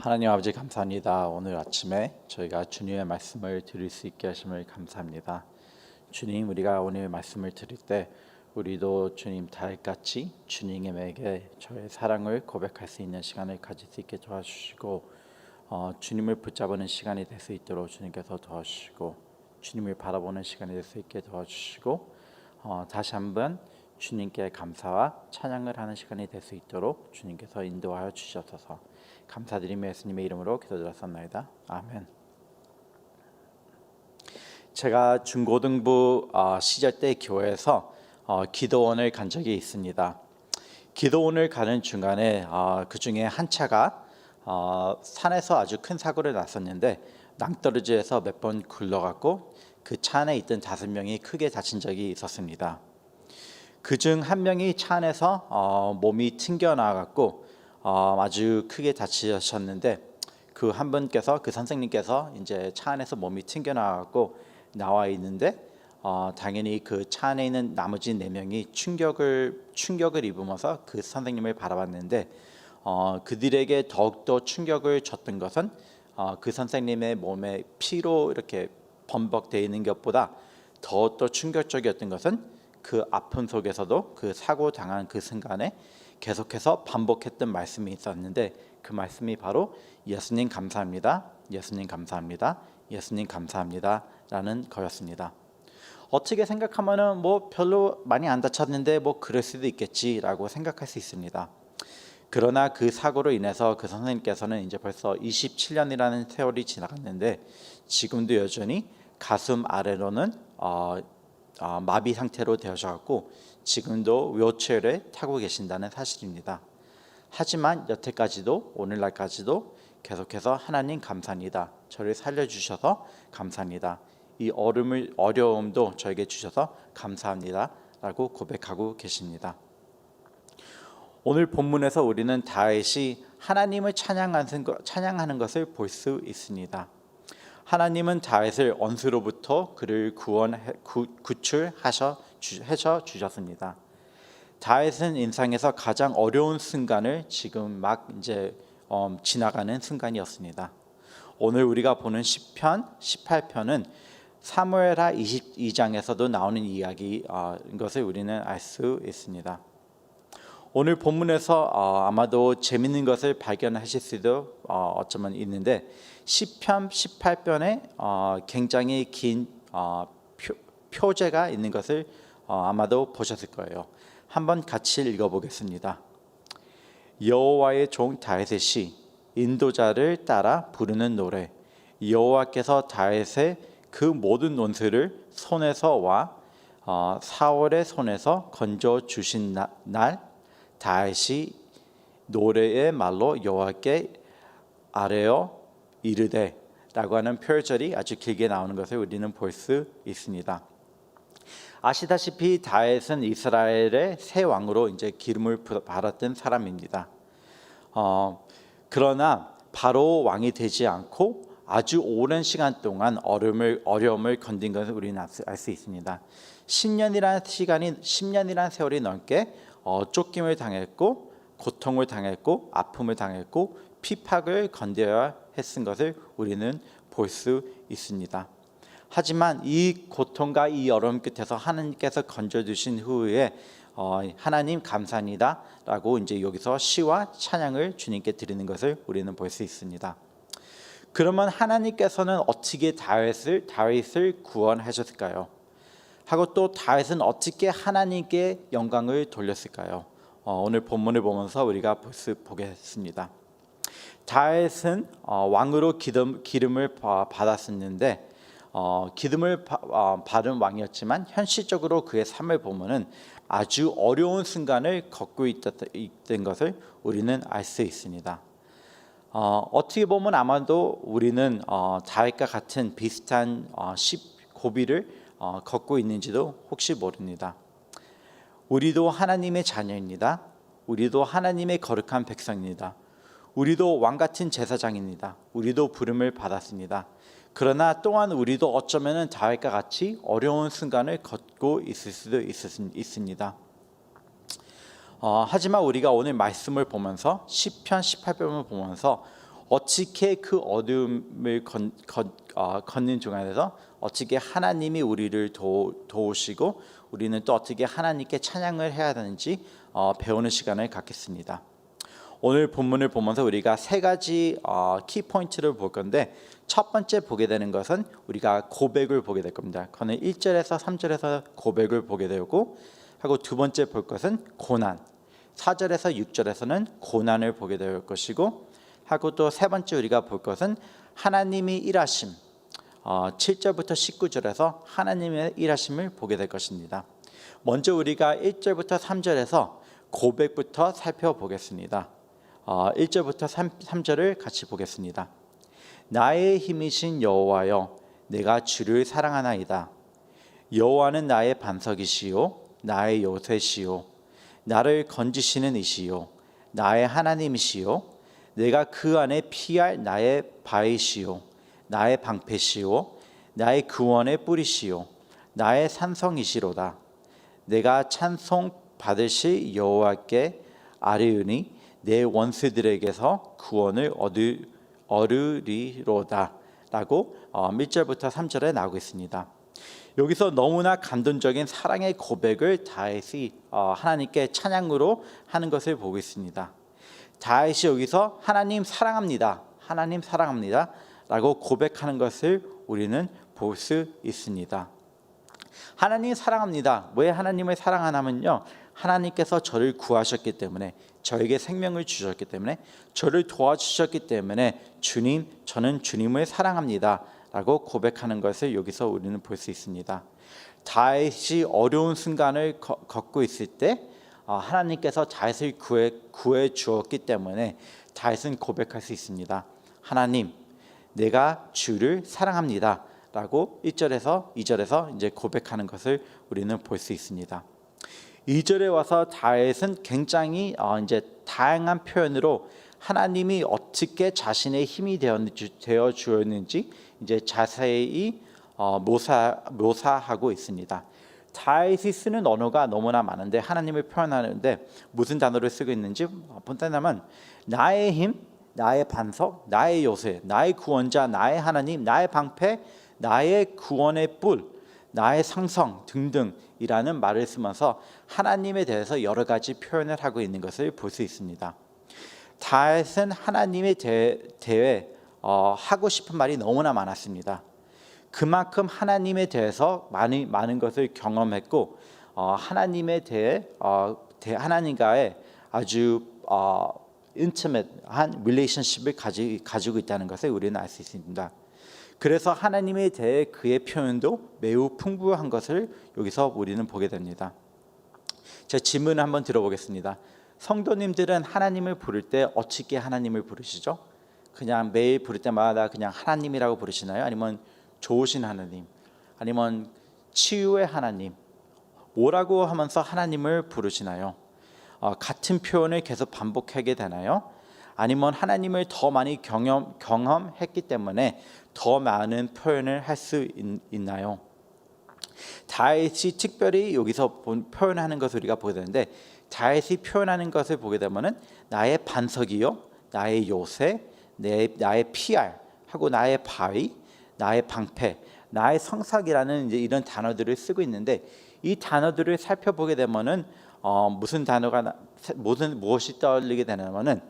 하나님 아버지 감사합니다. 오늘 아침에 저희가 주님의 말씀을 들을 수 있게 하심을 감사합니다. 주님, 우리가 오늘 말씀을 들을 때 우리도 주님 다윗같이 주님에게 저의 사랑을 고백할 수 있는 시간을 가질 수 있게 도와주시고 주님을 붙잡는 시간이 될 수 있도록 주님께서 도와주시고 주님을 바라보는 시간이 될 수 있게 도와주시고 다시 한번 주님께 감사와 찬양을 하는 시간이 될 수 있도록 주님께서 인도하여 주시옵소서. 감사드리며 예수님의 이름으로 기도드렸습니다. 아멘. 제가 중고등부 시절 때 교회에서 기도원을 간 적이 있습니다. 기도원을 가는 중간에 그 중에 한 차가 산에서 아주 큰 사고를 났었는데 낭떠러지에서 몇 번 굴러갔고 그 차 안에 있던 5명이 크게 다친 적이 있었습니다. 그중 한 명이 차 안에서 몸이 튕겨나갔고 아주 크게 다치셨는데 그 한 분께서 그 선생님께서 이제 차 안에서 몸이 튕겨나갔고 나와 있는데 당연히 그 차 안에 있는 나머지 4명이 충격을 입으면서 그 선생님을 바라봤는데 그들에게 더욱더 충격을 줬던 것은 그 선생님의 몸에 피로 이렇게 범벅되어 있는 것보다 더욱더 충격적이었던 것은 그 아픔 속에서도 그 사고 당한 그 순간에 계속해서 반복했던 말씀이 있었는데 그 말씀이 바로 예수님 감사합니다. 예수님 감사합니다. 예수님 감사합니다. 라는 거였습니다. 어떻게 생각하면은 뭐 별로 많이 안 다쳤는데 뭐 그럴 수도 있겠지라고 생각할 수 있습니다. 그러나 그 사고로 인해서 그 선생님께서는 이제 벌써 27년이라는 세월이 지나갔는데 지금도 여전히 가슴 아래로는 마비 상태로 되어져갖고 지금도 휠체어를 타고 계신다는 사실입니다. 하지만 여태까지도 오늘날까지도 계속해서 하나님 감사합니다. 저를 살려주셔서 감사합니다. 이 어려움도 저에게 주셔서 감사합니다. 라고 고백하고 계십니다. 오늘 본문에서 우리는 다윗이 하나님을 찬양하는 것을 볼 수 있습니다. 하나님은 다윗을 원수로부터 그를 구출하셔 주셨습니다. 다윗은 인생에서 가장 어려운 순간을 지금 막 이제 지나가는 순간이었습니다. 오늘 우리가 보는 시편 18편은 사무엘하 22장에서도 나오는 이야기인 것을 우리는 알 수 있습니다. 오늘 본문에서 아마도 재밌는 것을 발견하실 수도 어쩌면 있는데 시편 18편에 굉장히 긴 표제가 있는 것을 아마도 보셨을 거예요. 한번 같이 읽어보겠습니다. 여호와의 종 다윗의 시, 인도자를 따라 부르는 노래. 여호와께서 다윗의 그 모든 원수를 손에서와 사울의 손에서 건져 주신 날 다윗이 노래의 말로 여호와께 아뢰어 이르되 라고 하는 표절이 아주 길게 나오는 것을 우리는 볼 수 있습니다. 아시다시피 다윗은 이스라엘의 새 왕으로 이제 기름을 받았던 사람입니다. 그러나 바로 왕이 되지 않고 아주 오랜 시간 동안 어려움을 견딘 것을 우리는 알 수 있습니다. 10년이라는 세월이 넘게 쫓김을 당했고 고통을 당했고 아픔을 당했고 핍박을 견뎌야 했은 것을 우리는 볼 수 있습니다. 하지만 이 고통과 이 어려움 끝에서 하나님께서 건져주신 후에 하나님 감사합니다 라고 이제 여기서 시와 찬양을 주님께 드리는 것을 우리는 볼 수 있습니다. 그러면 하나님께서는 어떻게 다윗을 구원하셨을까요? 하고 또 다윗은 어떻게 하나님께 영광을 돌렸을까요? 오늘 본문을 보면서 우리가 보겠습니다. 다윗은 왕으로 기름을 받았었는데 기름을 받은 왕이었지만 현실적으로 그의 삶을 보면은 아주 어려운 순간을 겪고 있던 것을 우리는 알 수 있습니다. 어떻게 보면 아마도 우리는 다윗과 같은 비슷한 고비를 겪고 있는지도 혹시 모릅니다. 우리도 하나님의 자녀입니다. 우리도 하나님의 거룩한 백성입니다. 우리도 왕같은 제사장입니다. 우리도 부름을 받았습니다. 그러나 또한 우리도 어쩌면 다윗과 같이 어려운 순간을 겪고 있을 수도 있습니다. 하지만 우리가 오늘 말씀을 보면서 시편 18편을 보면서 어떻게 그 어둠을 걷는 중간에서 어떻게 하나님이 우리를 도우시고 우리는 또 어떻게 하나님께 찬양을 해야 되는지 배우는 시간을 갖겠습니다. 오늘 본문을 보면서 우리가 세 가지 키포인트를 볼 건데, 첫 번째 보게 되는 것은 우리가 고백을 보게 될 겁니다. 그는 1절에서 3절에서 고백을 보게 되고, 하고 두 번째 볼 것은 고난, 4절에서 6절에서는 고난을 보게 될 것이고, 하고 또 세 번째 우리가 볼 것은 하나님이 일하심, 7절부터 19절에서 하나님의 일하심을 보게 될 것입니다. 먼저 우리가 1절부터 3절에서 고백부터 살펴보겠습니다. 1절부터 3절을 같이 보겠습니다. 나의 힘이신 여호와여, 내가 주를 사랑하나이다. 여호와는 나의 반석이시요 나의 요새시요 나를 건지시는 이시요 나의 하나님이시요 내가 그 안에 피할 나의 바위시요 나의 방패시요 나의 구원의 뿌리시요 나의 산성이시로다. 내가 찬송 받으실 여호와께 아뢰으니 내 원수들에게서 구원을 얻으리로다 라고 1절부터 3절에 나오고 있습니다. 여기서 너무나 감동적인 사랑의 고백을 다윗이 하나님께 찬양으로 하는 것을 보고 있습니다. 다윗이 여기서 하나님 사랑합니다, 하나님 사랑합니다 라고 고백하는 것을 우리는 볼 수 있습니다. 하나님 사랑합니다. 왜 하나님을 사랑하냐면요, 하나님께서 저를 구하셨기 때문에, 저에게 생명을 주셨기 때문에, 저를 도와주셨기 때문에 주님, 저는 주님을 사랑합니다 라고 고백하는 것을 여기서 우리는 볼 수 있습니다. 다윗이 어려운 순간을 겪고 있을 때 하나님께서 다윗을 구해 주었기 때문에 다윗은 고백할 수 있습니다. 하나님, 내가 주를 사랑합니다 라고 1절에서 2절에서 이제 고백하는 것을 우리는 볼 수 있습니다. 2절에 와서 다윗은 굉장히 이제 다양한 표현으로 하나님이 어떻게 자신의 힘이 되어 주었는지 이제 자세히 묘사하고 있습니다. 다윗이 쓰는 언어가 너무나 많은데, 하나님을 표현하는데 무슨 단어를 쓰고 있는지 본다면, 나의 힘, 나의 반석, 나의 요새, 나의 구원자, 나의 하나님, 나의 방패, 나의 구원의 뿔, 나의 상성 등등이라는 말을 쓰면서 하나님에 대해서 여러 가지 표현을 하고 있는 것을 볼 수 있습니다. 다윗은 하나님에 대해 하고 싶은 말이 너무나 많았습니다. 그만큼 하나님에 대해서 많은 것을 경험했고, 하나님에 대해 하나님과의 아주 인티메트한 릴레이션십을 가지고 있다는 것을 우리는 알 수 있습니다. 그래서 하나님에 대해 그의 표현도 매우 풍부한 것을 여기서 우리는 보게 됩니다. 제 질문을 한번 들어보겠습니다. 성도님들은 하나님을 부를 때 어떻게 하나님을 부르시죠? 그냥 매일 부를 때마다 그냥 하나님이라고 부르시나요? 아니면 좋으신 하나님, 아니면 치유의 하나님, 뭐라고 하면서 하나님을 부르시나요? 같은 표현을 계속 반복하게 되나요? 아니면 하나님을 더 많이 경험했기 때문에 더 많은 표현을 할 수 있나요? 다윗이 특별히 여기서 표현하는 것을 우리가 보게 되는데, 다윗이 표현하는 것을 보게 되면은 나의 반석이요, 나의 요새, 나의 피알 하고 나의 바위, 나의 방패, 나의 성삭이라는 이제 이런 단어들을 쓰고 있는데, 이 단어들을 살펴보게 되면은 무엇이 떠올리게 되냐면은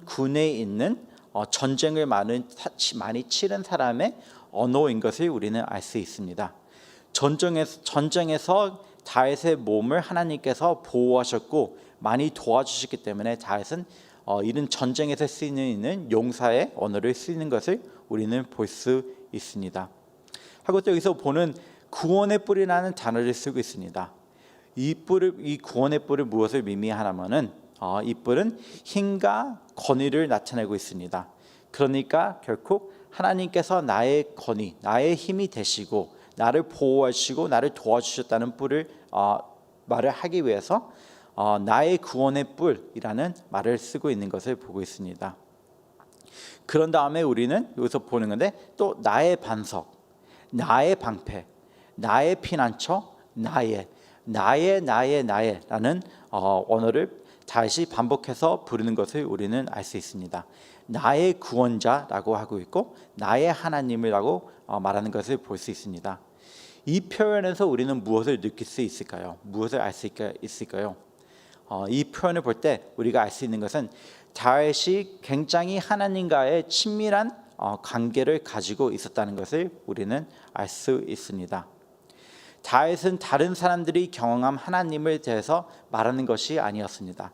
군에 있는 전쟁을 많이 치른 사람의 언어인 것을 우리는 알 수 있습니다. 전쟁에서 다윗의 몸을 하나님께서 보호하셨고 많이 도와주셨기 때문에 다윗은 이런 전쟁에서 쓰이는 용사의 언어를 쓰는 것을 우리는 볼 수 있습니다. 하고 또 여기서 보는 구원의 뿔이라는 단어를 쓰고 있습니다. 이 구원의 뿔을 무엇을 의미하냐면은 이 뿔은 힘과 권위를 나타내고 있습니다. 그러니까 결국 하나님께서 나의 권위, 나의 힘이 되시고 나를 보호하시고 나를 도와주셨다는 뿔을 말을 하기 위해서 나의 구원의 뿔이라는 말을 쓰고 있는 것을 보고 있습니다. 그런 다음에 우리는 여기서 보는 건데, 또 나의 반석, 나의 방패, 나의 피난처, 나의라는 언어를 다시 반복해서 부르는 것을 우리는 알 수 있습니다. 나의 구원자라고 하고 있고 나의 하나님이라고 말하는 것을 볼 수 있습니다. 이 표현에서 우리는 무엇을 느낄 수 있을까요? 무엇을 알 수 있을까요? 이 표현을 볼 때 우리가 알 수 있는 것은 다윗이 굉장히 하나님과의 친밀한 관계를 가지고 있었다는 것을 우리는 알 수 있습니다. 다윗은 다른 사람들이 경험한 하나님을 대해서 말하는 것이 아니었습니다.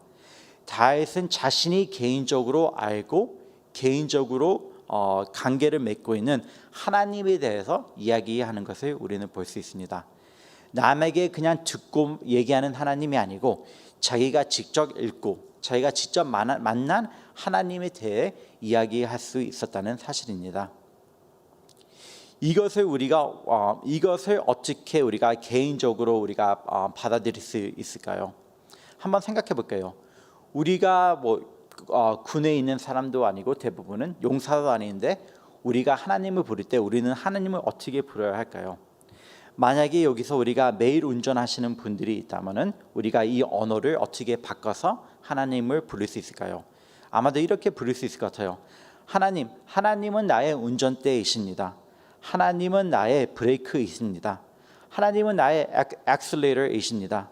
다윗은 자신이 개인적으로 알고 개인적으로 관계를 맺고 있는 하나님에 대해서 이야기하는 것을 우리는 볼 수 있습니다. 남에게 그냥 듣고 얘기하는 하나님이 아니고 자기가 직접 읽고 자기가 직접 만난 하나님에 대해 이야기할 수 있었다는 사실입니다. 이것을 어떻게 우리가 개인적으로 우리가 받아들일 수 있을까요? 한번 생각해 볼게요. 우리가 군에 있는 사람도 아니고 대부분은 용사도 아닌데 우리가 하나님을 부를 때 우리는 하나님을 어떻게 부르어야 할까요? 만약에 여기서 우리가 매일 운전하시는 분들이 있다면은 우리가 이 언어를 어떻게 바꿔서 하나님을 부를 수 있을까요? 아마도 이렇게 부를 수 있을 것 같아요. 하나님은 나의 운전대이십니다. 하나님은 나의 브레이크이십니다. 하나님은 나의 엑셀레이터이십니다.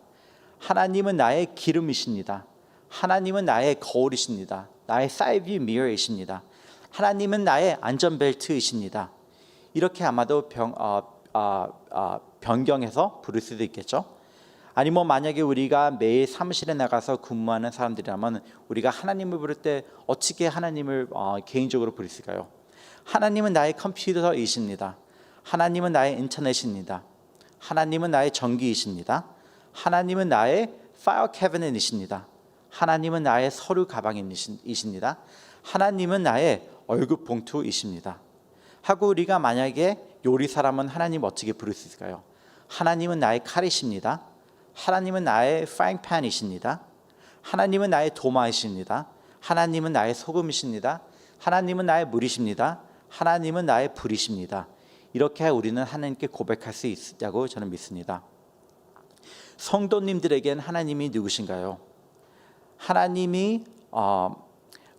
하나님은 나의 기름이십니다. 하나님은 나의 거울이십니다. 나의 사이드 미러이십니다. 하나님은 나의 안전벨트이십니다. 이렇게 아마도 변경해서 부를 수도 있겠죠. 아니면 만약에 우리가 매일 사무실에 나가서 근무하는 사람들이라면 우리가 하나님을 부를 때 어떻게 하나님을 개인적으로 부르실까요? 하나님은 나의 컴퓨터이십니다. 하나님은 나의 인터넷입니다. 하나님은 나의 전기이십니다. 하나님은 나의 파일 캐비닛이십니다. 하나님은 나의 서류 가방이십니다. 하나님은 나의 얼굴 봉투이십니다. 하고 우리가 만약에 요리사라면 하나님 어떻게 부를 수 있을까요? 하나님은 나의 칼이십니다. 하나님은 나의 프라이팬이십니다. 하나님은 나의 도마이십니다. 하나님은 나의 소금이십니다. 하나님은 나의 물이십니다. 하나님은 나의 불이십니다. 이렇게 우리는 하나님께 고백할 수 있다고 저는 믿습니다. 성도님들에겐 하나님이 누구신가요? 하나님이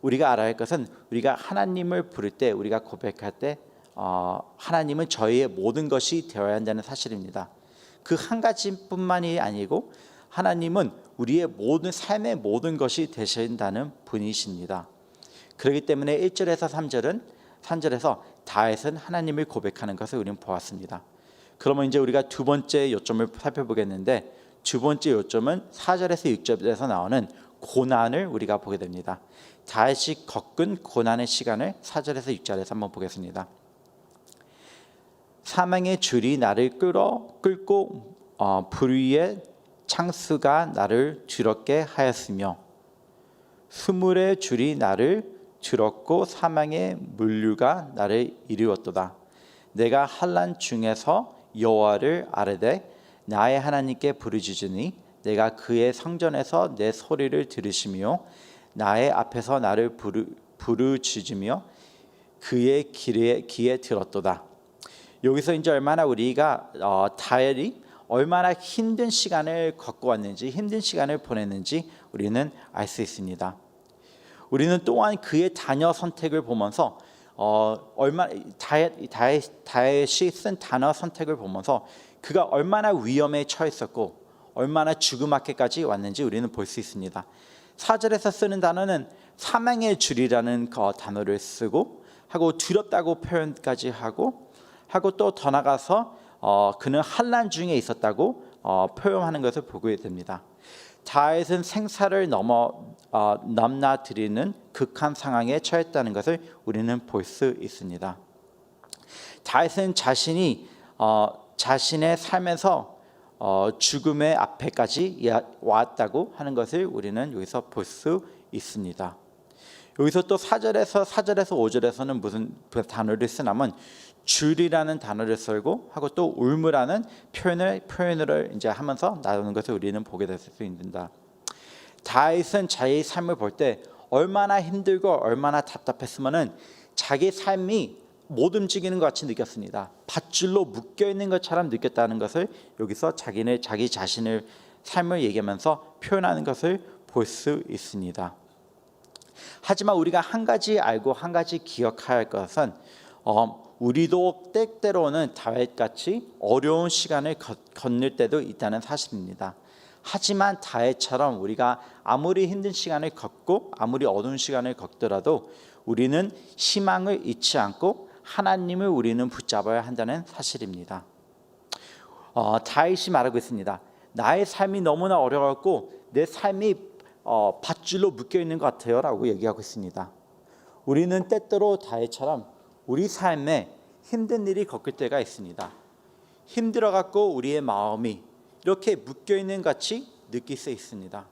우리가 알아야 할 것은 우리가 하나님을 부를 때 우리가 고백할 때 하나님은 저희의 모든 것이 되어야 한다는 사실입니다. 그 한 가지뿐만이 아니고 하나님은 우리의 모든 삶의 모든 것이 되신다는 분이십니다. 그렇기 때문에 1절에서 3절에서 다윗은 하나님을 고백하는 것을 우리는 보았습니다. 그러면 이제 우리가 두 번째 요점을 살펴보겠는데 두 번째 요점은 4절에서 6절에서 나오는 고난을 우리가 보게 됩니다. 다윗이 겪은 고난의 시간을 4절에서 6절에서 한번 보겠습니다. 사망의 줄이 나를 끌고 불의의 창수가 나를 두렵게 하였으며 수물의 줄이 나를 들었고 사망의 물류가 나를 이루었도다. 내가 환난 중에서 여호와를 아뢰되 나의 하나님께 부르짖으니 내가 그의 성전에서 내 소리를 들으시며 나의 앞에서 나를 부르짖으며 그의 귀에 들었도다. 여기서 이제 얼마나 우리가 다윗이 얼마나 힘든 시간을 겪고 왔는지 힘든 시간을 보냈는지 우리는 알 수 있습니다. 우리는 또한 그의 단어 선택을 보면서 다윗이 쓴 단어 선택을 보면서 그가 얼마나 위험에 처했었고 얼마나 죽음 앞에까지 왔는지 우리는 볼 수 있습니다. 4절에서 쓰는 단어는 사망의 줄이라는 단어를 쓰고 하고 두렵다고 표현까지 하고 또 더 나가서 그는 환난 중에 있었다고 표현하는 것을 보게 됩니다. 다윗은 생사를 넘나드리는 극한 상황에 처했다는 것을 우리는 볼 수 있습니다. 다윗은 자신의 삶에서 죽음의 앞에까지 왔다고 하는 것을 우리는 여기서 볼 수 있습니다. 여기서 또 4절에서 5절에서는 무슨 단어를 쓰냐면 줄이라는 단어를 쓰고 하고 또 울무라는 표현을 이제 하면서 나오는 것을 우리는 보게 될 수 있습니다. 다윗은 자기 삶을 볼 때 얼마나 힘들고 얼마나 답답했으면은 자기 삶이 못 움직이는 것 같이 느꼈습니다. 밧줄로 묶여 있는 것처럼 느꼈다는 것을 여기서 자기 자신의 삶을 얘기하면서 표현하는 것을 볼 수 있습니다. 하지만 우리가 한 가지 알고 한 가지 기억해야 할 것은 우리도 때때로는 다윗같이 어려운 시간을 건널 때도 있다는 사실입니다. 하지만 다윗처럼 우리가 아무리 힘든 시간을 걷고 아무리 어두운 시간을 걷더라도 우리는 희망을 잃지 않고 하나님을 우리는 붙잡아야 한다는 사실입니다. 다윗이 말하고 있습니다. 나의 삶이 너무나 어려웠고 내 삶이 밧줄로 묶여 있는 것 같아요 라고 얘기하고 있습니다. 우리는 때때로 다윗처럼 우리 삶에 힘든 일이 겪을 때가 있습니다. 힘들어 갖고 우리의 마음이 이렇게 묶여 있는 같이 느낄 수 있습니다.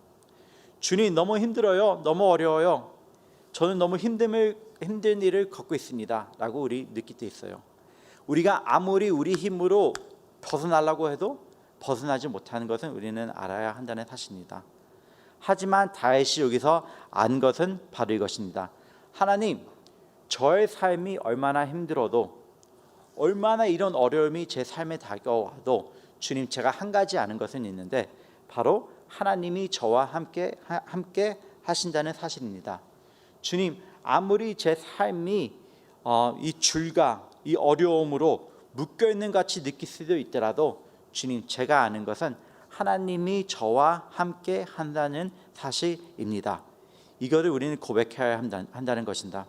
주님 너무 힘들어요. 너무 어려워요. 저는 너무 힘든 일을 겪고 있습니다 라고 우리 느낄 때 있어요. 우리가 아무리 우리 힘으로 벗어나려고 해도 벗어나지 못하는 것은 우리는 알아야 한다는 사실입니다. 하지만 다윗이 여기서 안 것은 바로 이것입니다. 하나님, 저의 삶이 얼마나 힘들어도 얼마나 이런 어려움이 제 삶에 다가와도 주님, 제가 한 가지 아는 것은 있는데 바로 하나님이 저와 함께 하신다는 사실입니다. 주님, 아무리 제 삶이 이 줄과 이 어려움으로 묶여있는 같이 느낄 수도 있더라도 주님, 제가 아는 것은 하나님이 저와 함께 한다는 사실입니다. 이거를 우리는 고백해야 한다는 것입니다.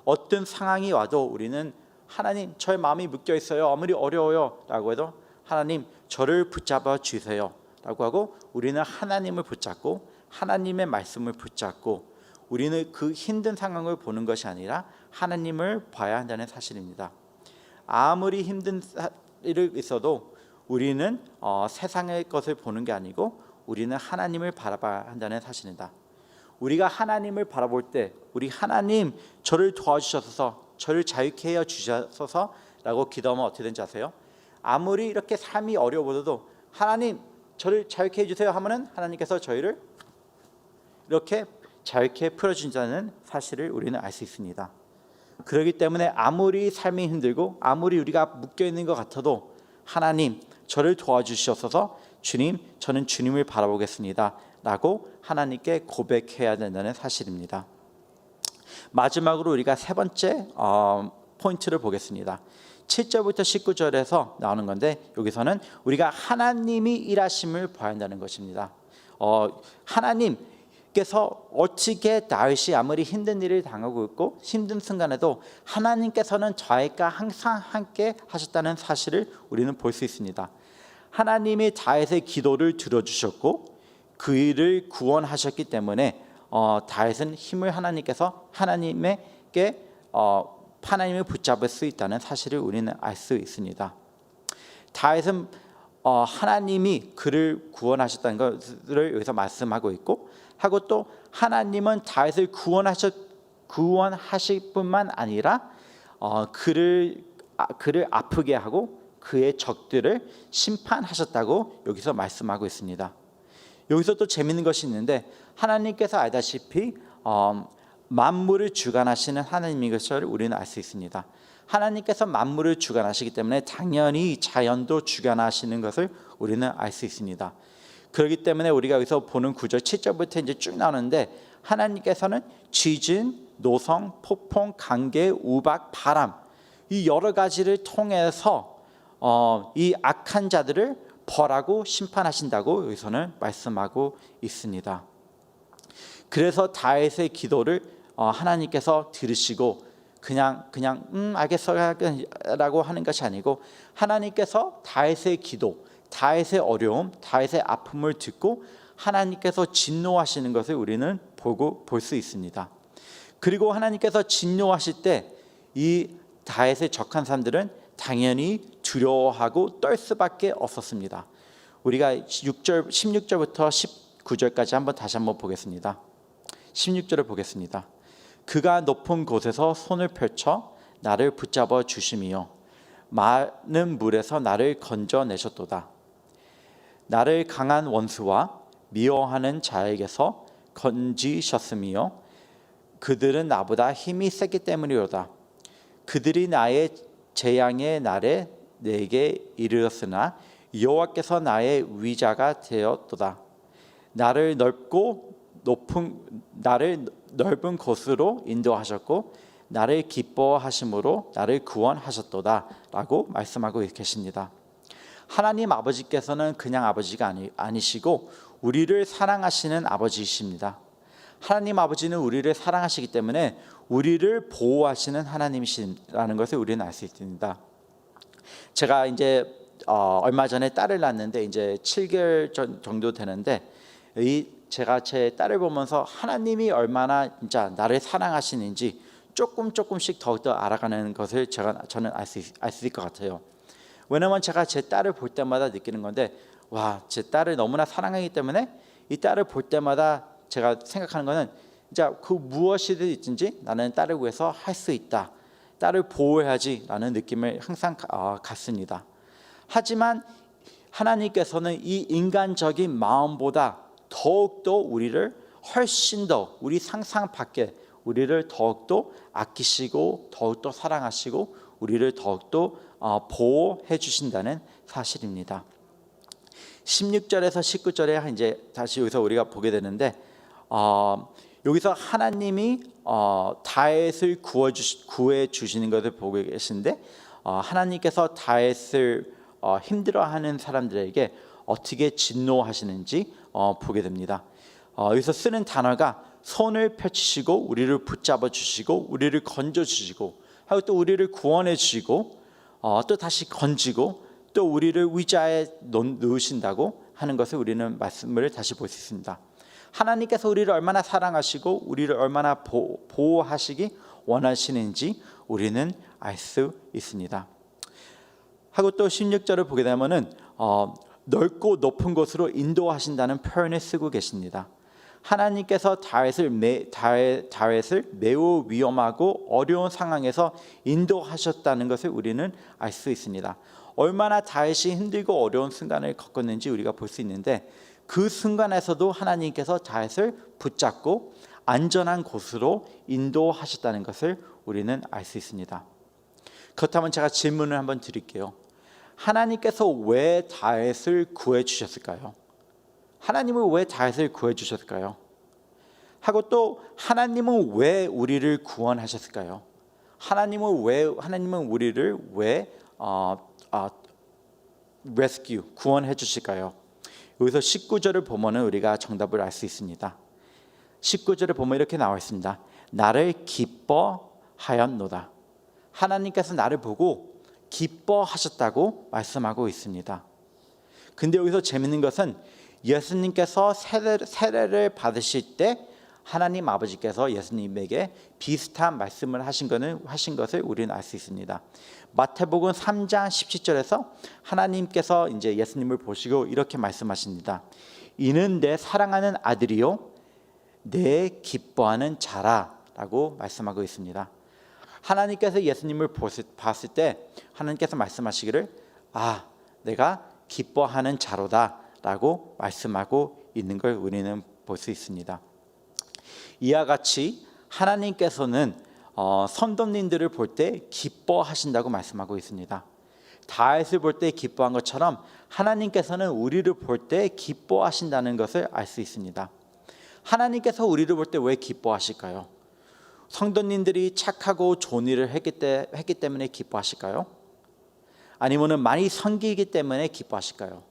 어떤 상황이 와도 우리는 하나님, 저의 마음이 묶여 있어요. 아무리 어려워요 라고 해도 하나님, 저를 붙잡아 주세요 라고 하고 우리는 하나님을 붙잡고 하나님의 말씀을 붙잡고 우리는 그 힘든 상황을 보는 것이 아니라 하나님을 봐야 한다는 사실입니다. 아무리 힘든 일이 있어도 우리는 세상의 것을 보는 게 아니고 우리는 하나님을 바라봐야 한다는 사실입니다. 우리가 하나님을 바라볼 때 우리 하나님, 저를 도와주셔서 저를 자유케 하여 주셔서 라고 기도하면 어떻게 되는지 아세요? 아무리 이렇게 삶이 어려워도 하나님, 저를 자유케 해주세요 하면은 하나님께서 저희를 이렇게 자유케 풀어준다는 사실을 우리는 알 수 있습니다. 그렇기 때문에 아무리 삶이 힘들고 아무리 우리가 묶여있는 것 같아도 하나님, 저를 도와주셔서 주님, 저는 주님을 바라보겠습니다 라고 하나님께 고백해야 된다는 사실입니다. 마지막으로 우리가 세 번째 포인트를 보겠습니다. 7절부터 19절에서 나오는 건데 여기서는 우리가 하나님이 일하심을 봐야 한다는 것입니다. 하나님께서 어떻게 다윗이 아무리 힘든 일을 당하고 있고 힘든 순간에도 하나님께서는 다윗과 항상 함께 하셨다는 사실을 우리는 볼 수 있습니다. 하나님이 다윗의 기도를 들어주셨고 그 일을 구원하셨기 때문에 다윗은 힘을 하나님께서 하나님에게 하나님을 붙잡을 수 있다는 사실을 우리는 알 수 있습니다. 다윗은 하나님이 그를 구원하셨다는 것을 여기서 말씀하고 있고 하고 또 하나님은 다윗을 구원하실 뿐만 아니라 그를 아프게 하고 그의 적들을 심판하셨다고 여기서 말씀하고 있습니다. 여기서 또 재미있는 것이 있는데 하나님께서 알다시피 만물을 주관하시는 하나님인 것을 우리는 알 수 있습니다. 하나님께서 만물을 주관하시기 때문에 당연히 자연도 주관하시는 것을 우리는 알 수 있습니다. 그렇기 때문에 우리가 여기서 보는 구절 7절부터 이제 쭉 나오는데 하나님께서는 지진, 노성, 폭풍, 강계, 우박, 바람 이 여러 가지를 통해서 이 악한 자들을 벌하고 심판하신다고 여기서는 말씀하고 있습니다. 그래서 다윗의 기도를 하나님께서 들으시고 그냥 알겠어라고 하는 것이 아니고 하나님께서 다윗의 기도, 다윗의 어려움, 다윗의 아픔을 듣고 하나님께서 진노하시는 것을 우리는 볼 수 있습니다. 그리고 하나님께서 진노하실 때 이 다윗의 적한 사람들은 당연히 두려워하고 떨 수밖에 없었습니다. 우리가 16절부터 19절까지 다시 한번 보겠습니다. 16절을 보겠습니다. 그가 높은 곳에서 손을 펼쳐 나를 붙잡아 주심이요 많은 물에서 나를 건져내셨도다. 나를 강한 원수와 미워하는 자에게서 건지셨음이요 그들은 나보다 힘이 세기 때문이로다. 그들이 나의 재앙의 날에 내게 이르렀으나 여호와께서 나의 위자가 되었도다. 나를 넓고 나를 넓은 곳으로 인도하셨고 나를 기뻐하심으로 나를 구원하셨도다라고 말씀하고 계십니다. 하나님 아버지께서는 그냥 아버지가 아니시고 우리를 사랑하시는 아버지이십니다. 하나님 아버지는 우리를 사랑하시기 때문에 우리를 보호하시는 하나님이시라는 것을 우리는 알 수 있습니다. 제가 이제 얼마 전에 딸을 낳았는데 이제 7개월 정도 되는데 제가 제 딸을 보면서 하나님이 얼마나 진짜 나를 사랑하시는지 조금씩 더욱더 알아가는 것을 저는 알 수 있을 것 같아요. 왜냐면 제가 제 딸을 볼 때마다 느끼는 건데 와, 제 딸을 너무나 사랑하기 때문에 이 딸을 볼 때마다 제가 생각하는 거는 진짜 그 무엇이든 있든지 나는 딸을 위해서 할 수 있다. 딸을 보호해야지라는 느낌을 항상 갖습니다. 하지만 하나님께서는 이 인간적인 마음보다 더욱더 우리를 훨씬 더 우리 상상 밖에 우리를 더욱더 아끼시고 더욱더 사랑하시고 우리를 더욱더 보호해 주신다는 사실입니다. 16절에서 19절에 이제 다시 여기서 우리가 보게 되는데 여기서 하나님이 다윗을 구해 주시는 것을 보고 계신데 하나님께서 다윗을 힘들어하는 사람들에게 어떻게 진노하시는지 보게 됩니다. 여기서 쓰는 단어가 손을 펼치시고 우리를 붙잡아 주시고 우리를 건져 주시고 하고 또 우리를 구원해 주시고 또 다시 건지고 또 우리를 의자에 넣으신다고 하는 것을 우리는 말씀을 다시 볼 수 있습니다. 하나님께서 우리를 얼마나 사랑하시고 우리를 얼마나 보호하시기 원하시는지 우리는 알 수 있습니다. 하고 또 16절을 보게 되면은 넓고 높은 곳으로 인도하신다는 표현을 쓰고 계십니다. 하나님께서 다윗을 매우 위험하고 어려운 상황에서 인도하셨다는 것을 우리는 알 수 있습니다. 얼마나 다윗이 힘들고 어려운 순간을 겪었는지 우리가 볼 수 있는데 그 순간에서도 하나님께서 다윗을 붙잡고 안전한 곳으로 인도하셨다는 것을 우리는 알 수 있습니다. 그렇다면 제가 질문을 한번 드릴게요. 하나님께서 왜 다윗을 구해 주셨을까요? 하나님은 왜 다윗을 구해 주셨을까요? 하고 또 하나님은 왜 우리를 구원하셨을까요? 하나님은 우리를 왜 rescue 구원해 주실까요? 여기서 19절을 보면은 우리가 정답을 알 수 있습니다. 19절을 보면 이렇게 나와 있습니다. 나를 기뻐하였노다. 하나님께서 나를 보고 기뻐하셨다고 말씀하고 있습니다. 근데 여기서 재밌는 것은 예수님께서 세례를 받으실 때 하나님 아버지께서 예수님에게 비슷한 말씀을 하신 것을 우리는 알 수 있습니다. 마태복음 3장 17절에서 하나님께서 이제 예수님을 보시고 이렇게 말씀하십니다. 이는 내 사랑하는 아들이요 내 기뻐하는 자라라고 말씀하고 있습니다. 하나님께서 예수님을 봤을 때 하나님께서 말씀하시기를 내가 기뻐하는 자로다라고 말씀하고 있는 걸 우리는 볼 수 있습니다. 이와 같이 하나님께서는 선동님들을 볼 때 기뻐하신다고 말씀하고 있습니다. 다윗을 볼 때 기뻐한 것처럼 하나님께서는 우리를 볼 때 기뻐하신다는 것을 알 수 있습니다. 하나님께서 우리를 볼 때 왜 기뻐하실까요? 성도님들이 착하고 좋은 일을 했기 때문에 기뻐하실까요? 아니면 많이 섬기기 때문에 기뻐하실까요?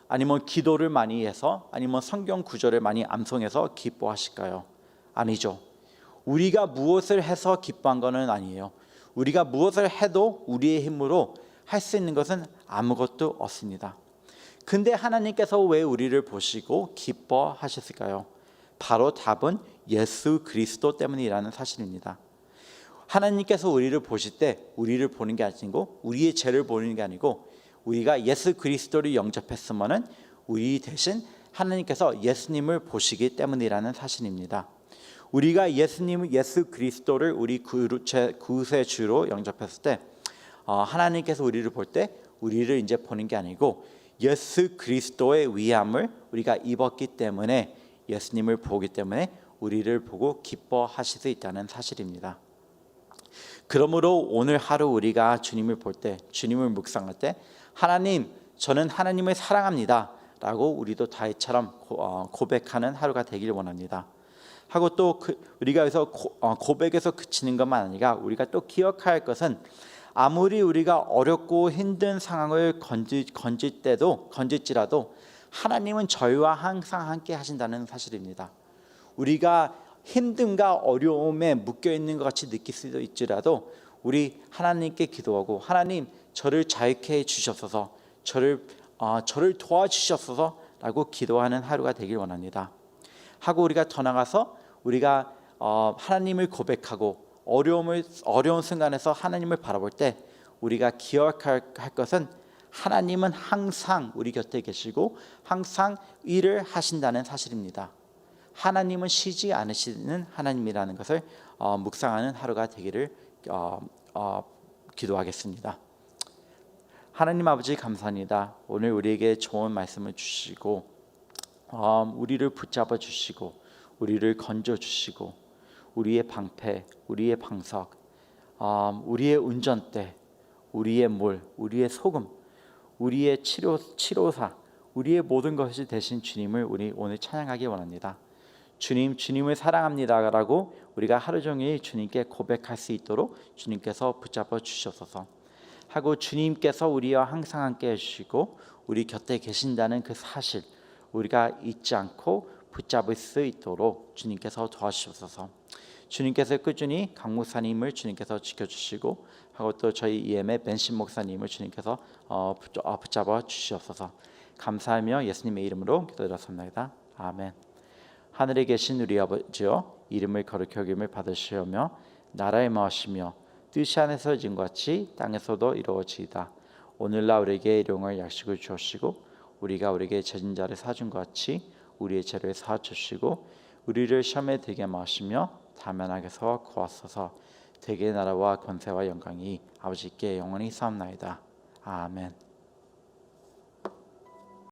아니면 기도를 많이 해서 아니면 성경 구절을 많이 암송해서 기뻐하실까요? 아니죠. 우리가 무엇을 해서 기뻐한 것은 아니에요. 우리가 무엇을 해도 우리의 힘으로 할 수 있는 것은 아무것도 없습니다. 근데 하나님께서 왜 우리를 보시고 기뻐하셨을까요? 바로 답은 예수 그리스도 때문이라는 사실입니다. 하나님께서 우리를 보실 때 우리를 보는 게 아니고 우리의 죄를 보는 게 아니고 우리가 예수 그리스도를 영접했으면은 우리 대신 하나님께서 예수님을 보시기 때문이라는 사실입니다. 우리가 예수 그리스도를 우리 구세주로 영접했을 때 하나님께서 우리를 볼 때 우리를 이제 보는 게 아니고 예수 그리스도의 위함을 우리가 입었기 때문에 예수님을 보기 때문에 우리를 보고 기뻐하실 수 있다는 사실입니다. 그러므로 오늘 하루 우리가 주님을 볼 때, 주님을 묵상할 때 하나님, 저는 하나님을 사랑합니다 라고 우리도 다윗처럼 고백하는 하루가 되길 원합니다. 하고 또 우리가 여기서 고백에서 그치는 것만 아니라 우리가 또 기억해야 할 것은 아무리 우리가 어렵고 힘든 상황을 건질지라도 하나님은 저희와 항상 함께 하신다는 사실입니다. 우리가 힘듦과 어려움에 묶여 있는 것 같이 느낄 수도 있지라도 우리 하나님께 기도하고 하나님 저를 자유케 해 주셨소서, 저를 도와주셨소서라고 기도하는 하루가 되길 원합니다. 하고 우리가 더 나가서 우리가 하나님을 고백하고 어려운 순간에서 하나님을 바라볼 때 우리가 기억할 것은 하나님은 항상 우리 곁에 계시고 항상 일을 하신다는 사실입니다. 하나님은 쉬지 않으시는 하나님이라는 것을 묵상하는 하루가 되기를 기도하겠습니다. 하나님 아버지 감사합니다. 오늘 우리에게 좋은 말씀을 주시고 우리를 붙잡아 주시고 우리를 건져 주시고 우리의 방패, 우리의 방석, 우리의 운전대, 우리의 물, 우리의 소금, 우리의 치료사, 우리의 모든 것이 되신 주님을 우리 오늘 찬양하기 원합니다. 주님을 사랑합니다라고 우리가 하루 종일 주님께 고백할 수 있도록 주님께서 붙잡아 주셔서 하고 주님께서 우리와 항상 함께 해주시고 우리 곁에 계신다는 그 사실 우리가 잊지 않고 붙잡을 수 있도록 주님께서 도와주셔서 주님께서 꾸준히 강 목사님을 주님께서 지켜주시고 하고 또 저희 EM의 벤신 목사님을 주님께서 붙잡아 주시옵소서. 감사하며 예수님의 이름으로 기도드렸습니다. 아멘. 하늘에 계신 우리 아버지여, 이름을 거룩히 여김을 받으시오며 나라에 마하시며 뜻이 하늘에서 이룬 것 같이 땅에서도 이루어지이다. 오늘날 우리에게 일용할 약식을 주시고 우리가 우리에게 죄진 자를 사준 것 같이 우리의 죄를 사하 주시고 우리를 시험에 들게 마시며 다만 악에서 구하소서. 대개 나라와 권세와 영광이 아버지께 영원히 쌓옵나이다. 아멘.